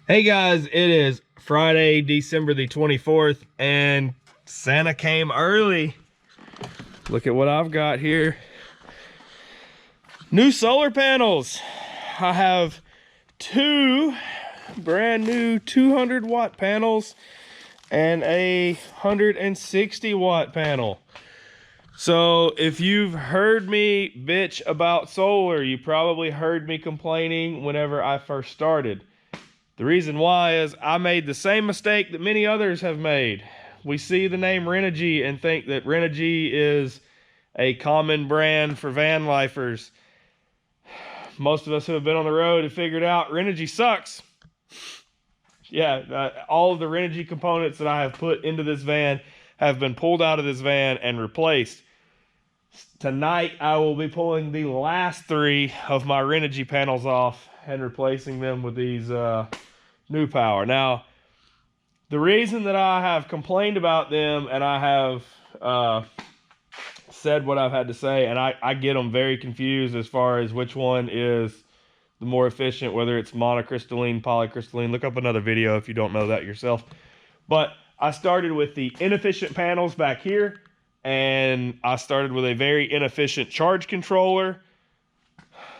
Hey guys, it is Friday, December the 24th, and Santa came early. Look at what I've got here. New solar panels. I have two brand new 200 watt panels and a 160 watt panel. So if you've heard me bitch about solar, you probably heard me complaining whenever I first started. The reason why is I made the same mistake that many others have made. We see the name Renogy and think that Renogy is a common brand for van lifers. Most of us who have been on the road have figured out Renogy sucks. Yeah, all of the Renogy components that I have put into this van have been pulled out of this van and replaced. Tonight, I will be pulling the last three of my Renogy panels off and replacing them with these Newpowa. Now, the reason that I have complained about them and I have said what I've had to say, and I get them very confused as far as which one is the more efficient, whether it's monocrystalline, polycrystalline. Look up another video if you don't know that yourself. But I started with the inefficient panels back here, and I started with a very inefficient charge controller.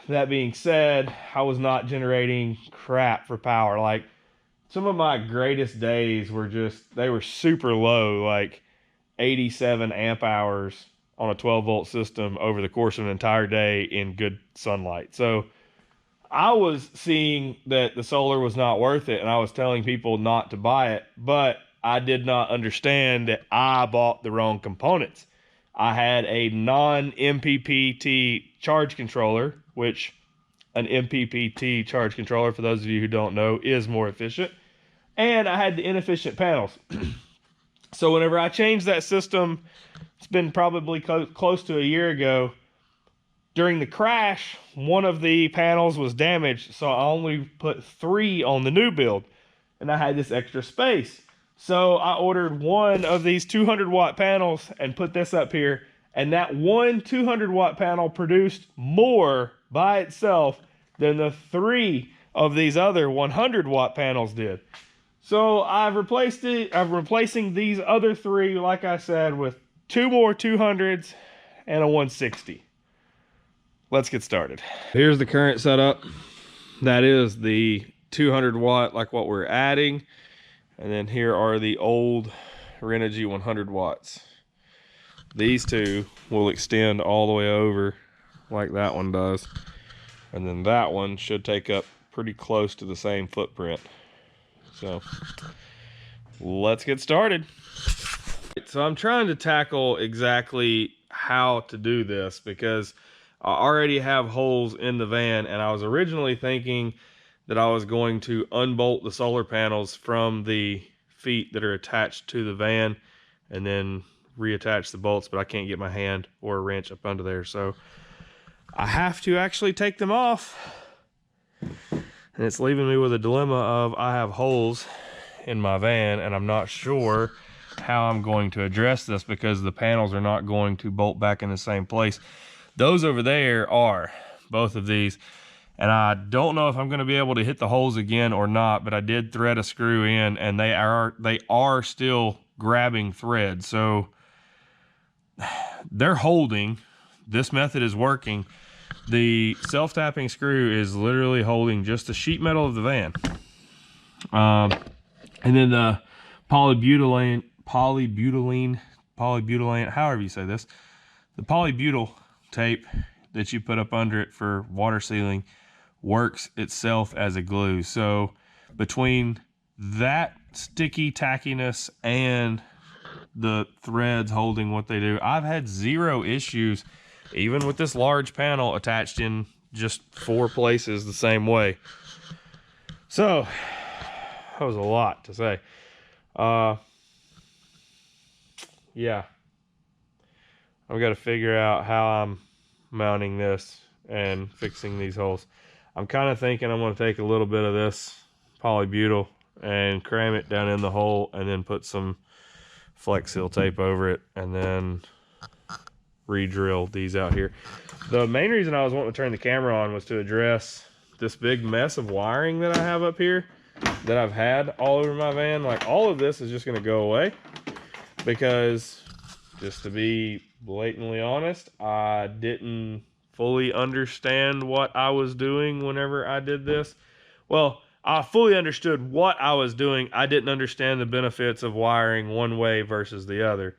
That being said, I was not generating crap for power. Like, some of my greatest days were they were super low, like 87 amp hours on a 12 volt system over the course of an entire day in good sunlight. So I was seeing that the solar was not worth it, and I was telling people not to buy it, but I did not understand that I bought the wrong components. I had a non-MPPT charge controller, which an MPPT charge controller, for those of you who don't know, is more efficient. And I had the inefficient panels. So whenever I changed that system, it's been probably close to a year ago, during the crash, one of the panels was damaged, so I only put 3 on the new build, and I had this extra space. So I ordered one of these 200 watt panels and put this up here, and that one 200 watt panel produced more by itself than the 3 of these other 100 watt panels did. So I'm replacing these other 3, like I said, with 2 more 200s and a 160. Let's get started. Here's the current setup. That is the 200 watt, like what we're adding. And then here are the old Renogy 100 watts. These two will extend all the way over like that one does. And then that one should take up pretty close to the same footprint. So let's get started. So I'm trying to tackle exactly how to do this because I already have holes in the van, and I was originally thinking that I was going to unbolt the solar panels from the feet that are attached to the van and then reattach the bolts, but I can't get my hand or a wrench up under there, so I have to actually take them off. And it's leaving me with a dilemma of I have holes in my van and I'm not sure how I'm going to address this because the panels are not going to bolt back in the same place. Those over there are, both of these, and I don't know if I'm going to be able to hit the holes again or not, but I did thread a screw in and they are still grabbing thread. So they're holding. This method is working. The self-tapping screw is literally holding just the sheet metal of the van. And then the polybutylene, however you say this, the polybutyl tape that you put up under it for water sealing works itself as a glue. So between that sticky tackiness and the threads holding what they do, I've had 0 issues, even with this large panel attached in just 4 places the same way. So that was a lot to say. Yeah, I've got to figure out how I'm mounting this and fixing these holes. I'm kind of thinking I'm going to take a little bit of this polybutyl and cram it down in the hole and then put some Flex Seal tape over it and then re-drill these out here. The main reason I was wanting to turn the camera on was to address this big mess of wiring that I have up here. that I've had all over my van, like all of this is just going to go away, because just to be blatantly honest, I didn't fully understand what I was doing whenever I did this. Well, I fully understood what I was doing. I didn't understand the benefits of wiring one way versus the other.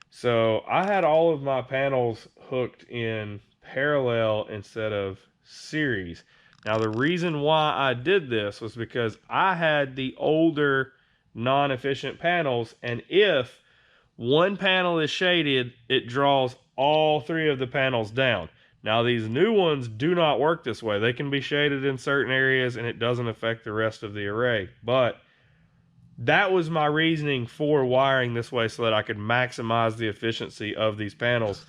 So I had all of my panels hooked in parallel instead of series. Now the reason why I did this was because I had the older non-efficient panels, and if one panel is shaded, it draws all three of the panels down. Now these new ones do not work this way. They can be shaded in certain areas and it doesn't affect the rest of the array. But that was my reasoning for wiring this way, so that I could maximize the efficiency of these panels.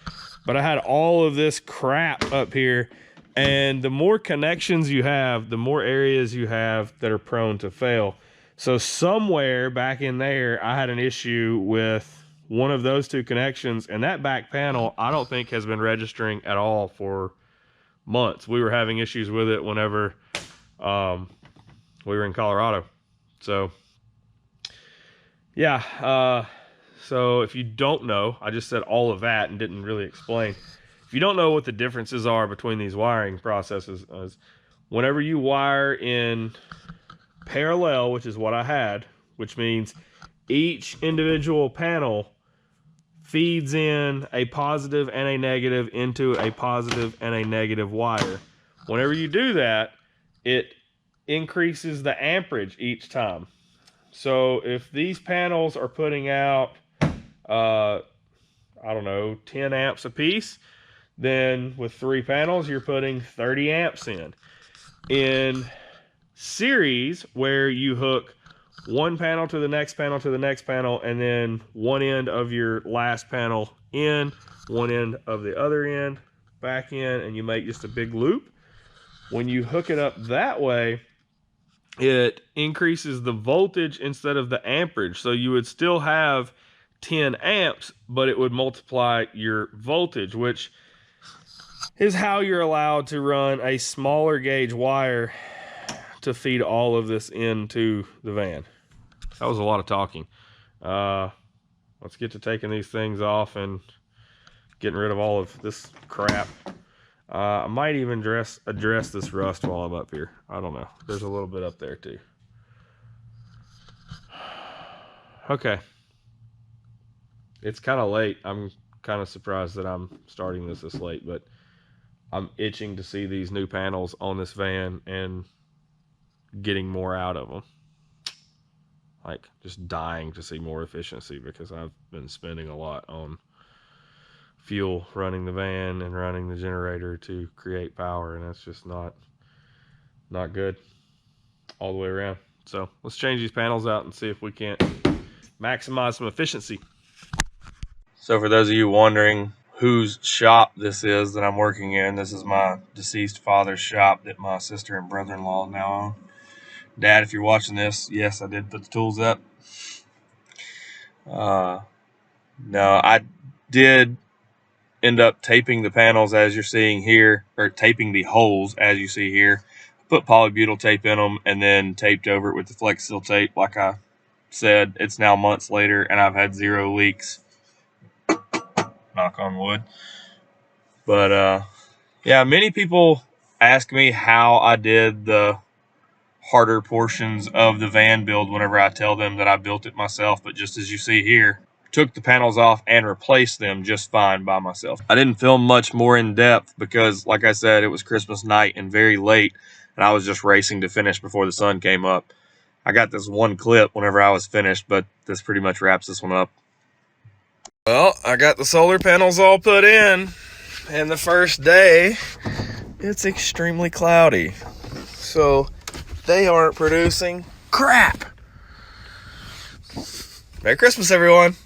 But I had all of this crap up here, and the more connections you have, the more areas you have that are prone to fail. So somewhere back in there, I had an issue with one of those two connections, and that back panel I don't think has been registering at all for months. We were having issues with it whenever we were in Colorado. So yeah, so if you don't know, I just said all of that and didn't really explain. If you don't know what the differences are between these wiring processes, whenever you wire in parallel, which is what I had, which means each individual panel feeds in a positive and a negative into a positive and a negative wire. Whenever you do that, it increases the amperage each time. So if these panels are putting out, I don't know, 10 amps a piece, then with 3 panels, you're putting 30 amps in. In series, where you hook one panel to the next panel to the next panel, and then one end of your last panel in, one end of the other end back in, and you make just a big loop. When you hook it up that way, it increases the voltage instead of the amperage. So you would still have 10 amps, but it would multiply your voltage, which is how you're allowed to run a smaller gauge wire to feed all of this into the van. That was a lot of talking. Let's get to taking these things off and getting rid of all of this crap. I might even address this rust while I'm up here. I don't know. There's a little bit up there too. Okay. It's kind of late. I'm kind of surprised that I'm starting this late, but I'm itching to see these new panels on this van and getting more out of them. Like, just dying to see more efficiency, because I've been spending a lot on fuel running the van and running the generator to create power, and that's just not good all the way around. So let's change these panels out and see if we can't maximize some efficiency. So for those of you wondering whose shop this is that I'm working in, this is my deceased father's shop that my sister and brother-in-law now own. Dad, if you're watching this, yes, I did put the tools up. No, I did end up taping the panels as you're seeing here, or taping the holes as you see here. Put polybutyl tape in them and then taped over it with the Flex Seal tape. Like I said, it's now months later and I've had 0 leaks. Knock on wood. But yeah, many people ask me how I did the harder portions of the van build whenever I tell them that I built it myself. But just as you see here, took the panels off and replaced them just fine by myself. I didn't film much more in depth because, like I said, it was Christmas night and very late, and I was just racing to finish before the sun came up. I got this one clip whenever I was finished, but this pretty much wraps this one up. Well, I got the solar panels all put in, and the first day, it's extremely cloudy. So they aren't producing crap. Merry Christmas, everyone.